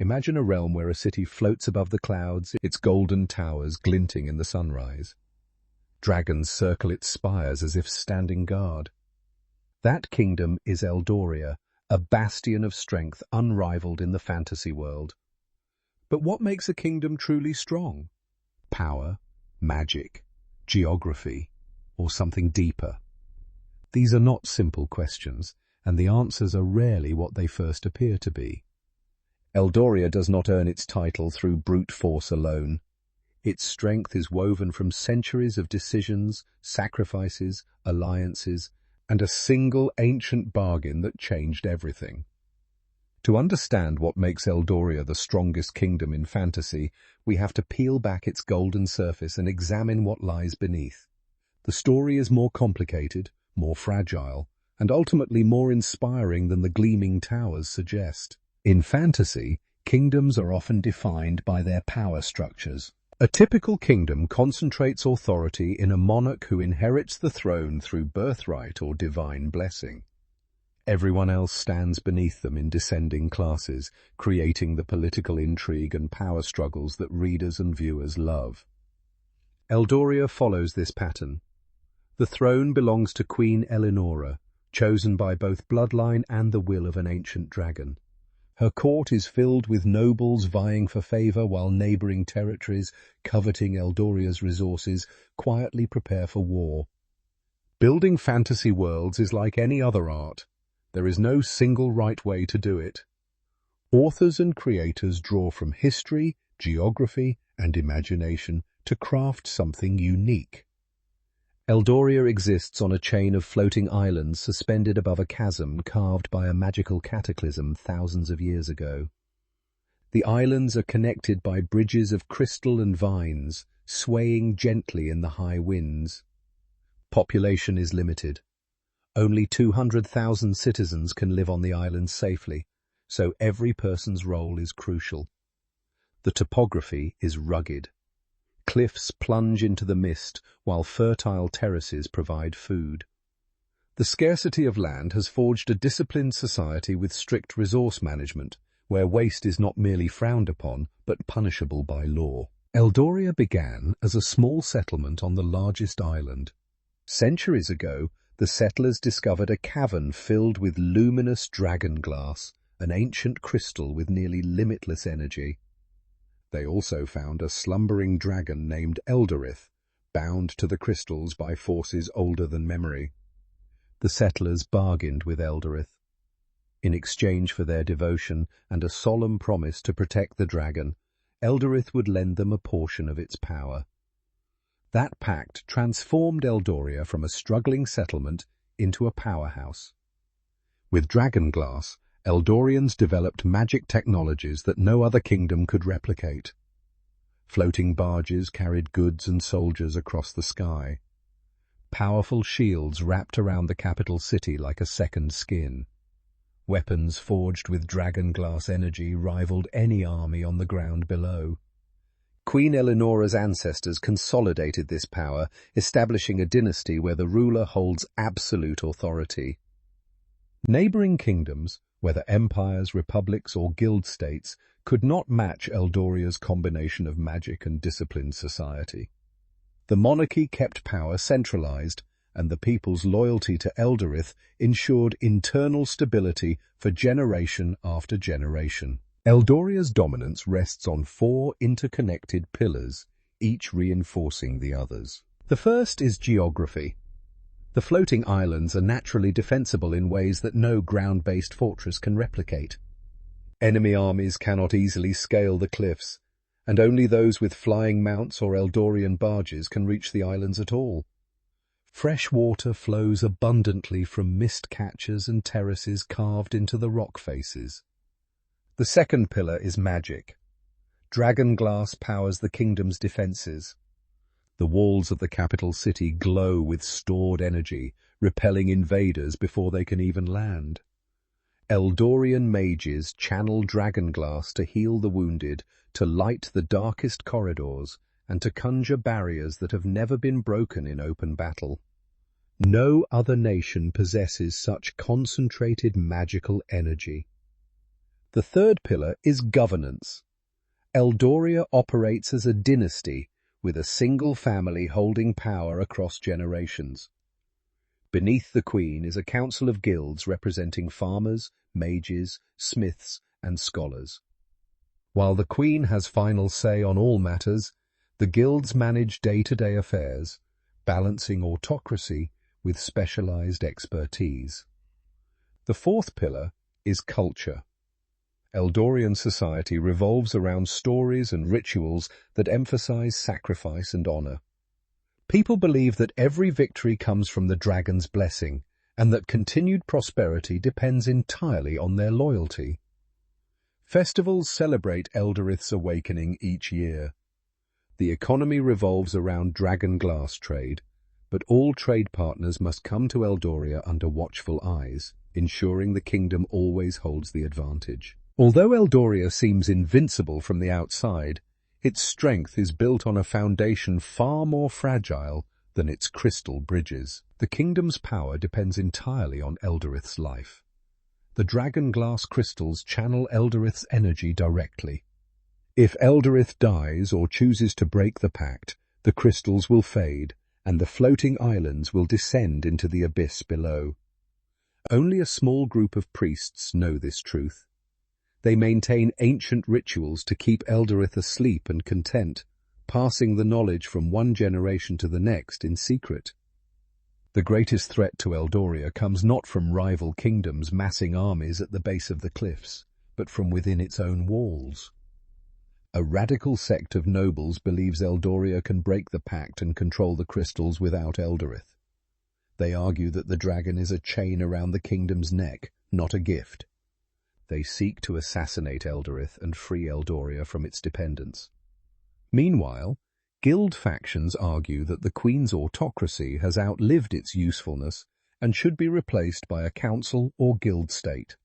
Imagine a realm where a city floats above the clouds, its golden towers glinting in the sunrise. Dragons circle its spires as if standing guard. That kingdom is Eldoria, a bastion of strength unrivaled in the fantasy world. But what makes a kingdom truly strong? Power, magic, geography, or something deeper? These are not simple questions, and the answers are rarely what they first appear to be. Eldoria does not earn its title through brute force alone. Its strength is woven from centuries of decisions, sacrifices, alliances, and a single ancient bargain that changed everything. To understand what makes Eldoria the strongest kingdom in fantasy, we have to peel back its golden surface and examine what lies beneath. The story is more complicated, more fragile, and ultimately more inspiring than the gleaming towers suggest. In fantasy, kingdoms are often defined by their power structures. A typical kingdom concentrates authority in a monarch who inherits the throne through birthright or divine blessing. Everyone else stands beneath them in descending classes, creating the political intrigue and power struggles that readers and viewers love. Eldoria follows this pattern. The throne belongs to Queen Eleonora, chosen by both bloodline and the will of an ancient dragon. Her court is filled with nobles vying for favor while neighboring territories, coveting Eldoria's resources, quietly prepare for war. Building fantasy worlds is like any other art. There is no single right way to do it. Authors and creators draw from history, geography, and imagination to craft something unique. Eldoria exists on a chain of floating islands suspended above a chasm carved by a magical cataclysm thousands of years ago. The islands are connected by bridges of crystal and vines, swaying gently in the high winds. Population is limited. Only 200,000 citizens can live on the island safely, so every person's role is crucial. The topography is rugged. Cliffs plunge into the mist, while fertile terraces provide food. The scarcity of land has forged a disciplined society with strict resource management, where waste is not merely frowned upon, but punishable by law. Eldoria began as a small settlement on the largest island. Centuries ago, the settlers discovered a cavern filled with luminous dragon glass, an ancient crystal with nearly limitless energy. They also found a slumbering dragon named Eldorith, bound to the crystals by forces older than memory. The settlers bargained with Eldorith. In exchange for their devotion and a solemn promise to protect the dragon, Eldorith would lend them a portion of its power. That pact transformed Eldoria from a struggling settlement into a powerhouse. With dragon glass, Eldorians developed magic technologies that no other kingdom could replicate. Floating barges carried goods and soldiers across the sky. Powerful shields wrapped around the capital city like a second skin. Weapons forged with dragon glass energy rivaled any army on the ground below. Queen Eleonora's ancestors consolidated this power, establishing a dynasty where the ruler holds absolute authority. Neighboring kingdoms, whether empires, republics, or guild states, could not match Eldoria's combination of magic and disciplined society. The monarchy kept power centralized, and the people's loyalty to Eldorith ensured internal stability for generation after generation. Eldoria's dominance rests on 4 interconnected pillars, each reinforcing the others. The first is geography. The floating islands are naturally defensible in ways that no ground-based fortress can replicate. Enemy armies cannot easily scale the cliffs, and only those with flying mounts or Eldorian barges can reach the islands at all. Fresh water flows abundantly from mist catchers and terraces carved into the rock faces. The second pillar is magic. Dragon glass powers the kingdom's defenses. The walls of the capital city glow with stored energy, repelling invaders before they can even land. Eldorian mages channel dragon glass to heal the wounded, to light the darkest corridors, and to conjure barriers that have never been broken in open battle. No other nation possesses such concentrated magical energy. The third pillar is governance. Eldoria operates as a dynasty, with a single family holding power across generations. Beneath the queen is a council of guilds representing farmers, mages, smiths, and scholars. While the queen has final say on all matters, the guilds manage day-to-day affairs, balancing autocracy with specialized expertise. The fourth pillar is culture. Eldorian society revolves around stories and rituals that emphasize sacrifice and honor. People believe that every victory comes from the dragon's blessing, and that continued prosperity depends entirely on their loyalty. Festivals celebrate Eldorith's awakening each year. The economy revolves around dragon glass trade, but all trade partners must come to Eldoria under watchful eyes, ensuring the kingdom always holds the advantage. Although Eldoria seems invincible from the outside, its strength is built on a foundation far more fragile than its crystal bridges. The kingdom's power depends entirely on Eldorith's life. The dragon glass crystals channel Eldorith's energy directly. If Eldorith dies or chooses to break the pact, the crystals will fade, and the floating islands will descend into the abyss below. Only a small group of priests know this truth. They maintain ancient rituals to keep Eldorith asleep and content, passing the knowledge from one generation to the next in secret. The greatest threat to Eldoria comes not from rival kingdoms massing armies at the base of the cliffs, but from within its own walls. A radical sect of nobles believes Eldoria can break the pact and control the crystals without Eldorith. They argue that the dragon is a chain around the kingdom's neck, not a gift. They seek to assassinate Eldorith and free Eldoria from its dependence. Meanwhile, guild factions argue that the queen's autocracy has outlived its usefulness and should be replaced by a council or guild state.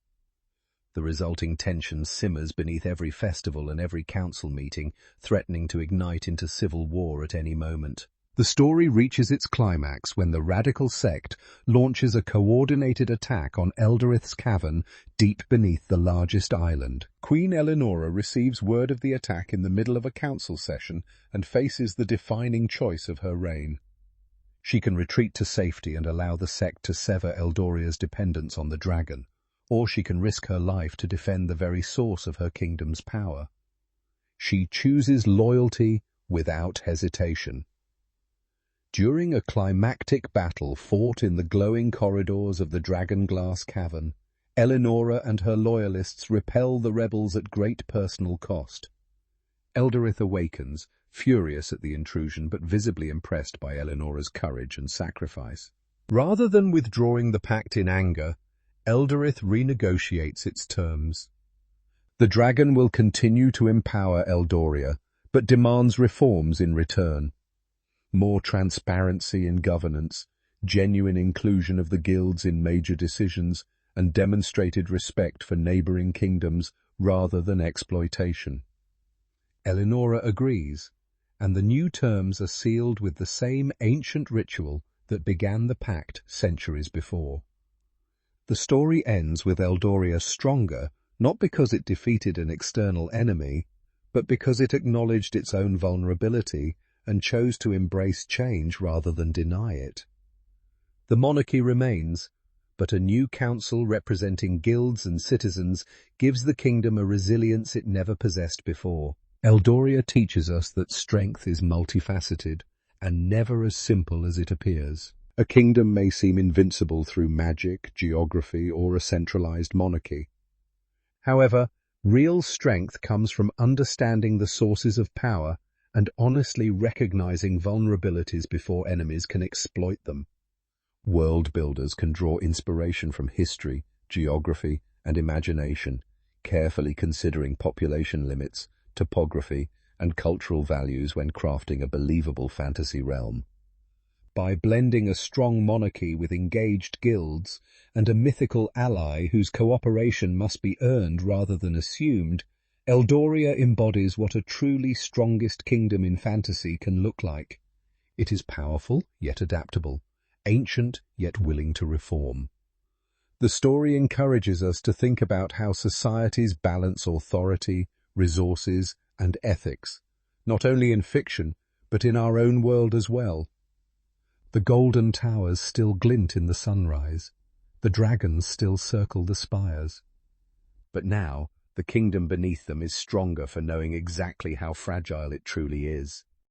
The resulting tension simmers beneath every festival and every council meeting, threatening to ignite into civil war at any moment. The story reaches its climax when the radical sect launches a coordinated attack on Eldorith's cavern deep beneath the largest island. Queen Eleonora receives word of the attack in the middle of a council session and faces the defining choice of her reign. She can retreat to safety and allow the sect to sever Eldoria's dependence on the dragon, or she can risk her life to defend the very source of her kingdom's power. She chooses loyalty without hesitation. During a climactic battle fought in the glowing corridors of the Dragon Glass Cavern, Eleonora and her loyalists repel the rebels at great personal cost. Eldorith awakens, furious at the intrusion but visibly impressed by Eleonora's courage and sacrifice. Rather than withdrawing the pact in anger, Eldorith renegotiates its terms. The dragon will continue to empower Eldoria, but demands reforms in return. More transparency in governance, genuine inclusion of the guilds in major decisions, and demonstrated respect for neighboring kingdoms rather than exploitation. Eleonora agrees, and the new terms are sealed with the same ancient ritual that began the pact centuries before. The story ends with Eldoria stronger, not because it defeated an external enemy, but because it acknowledged its own vulnerability and chose to embrace change rather than deny it. The monarchy remains, but a new council representing guilds and citizens gives the kingdom a resilience it never possessed before. Eldoria teaches us that strength is multifaceted and never as simple as it appears. A kingdom may seem invincible through magic, geography, or a centralized monarchy. However, real strength comes from understanding the sources of power and honestly recognizing vulnerabilities before enemies can exploit them. World builders can draw inspiration from history, geography, and imagination, carefully considering population limits, topography, and cultural values when crafting a believable fantasy realm. By blending a strong monarchy with engaged guilds and a mythical ally whose cooperation must be earned rather than assumed, Eldoria embodies what a truly strongest kingdom in fantasy can look like. It is powerful, yet adaptable, ancient, yet willing to reform. The story encourages us to think about how societies balance authority, resources, and ethics, not only in fiction, but in our own world as well. The golden towers still glint in the sunrise. The dragons still circle the spires. But now, the kingdom beneath them is stronger for knowing exactly how fragile it truly is.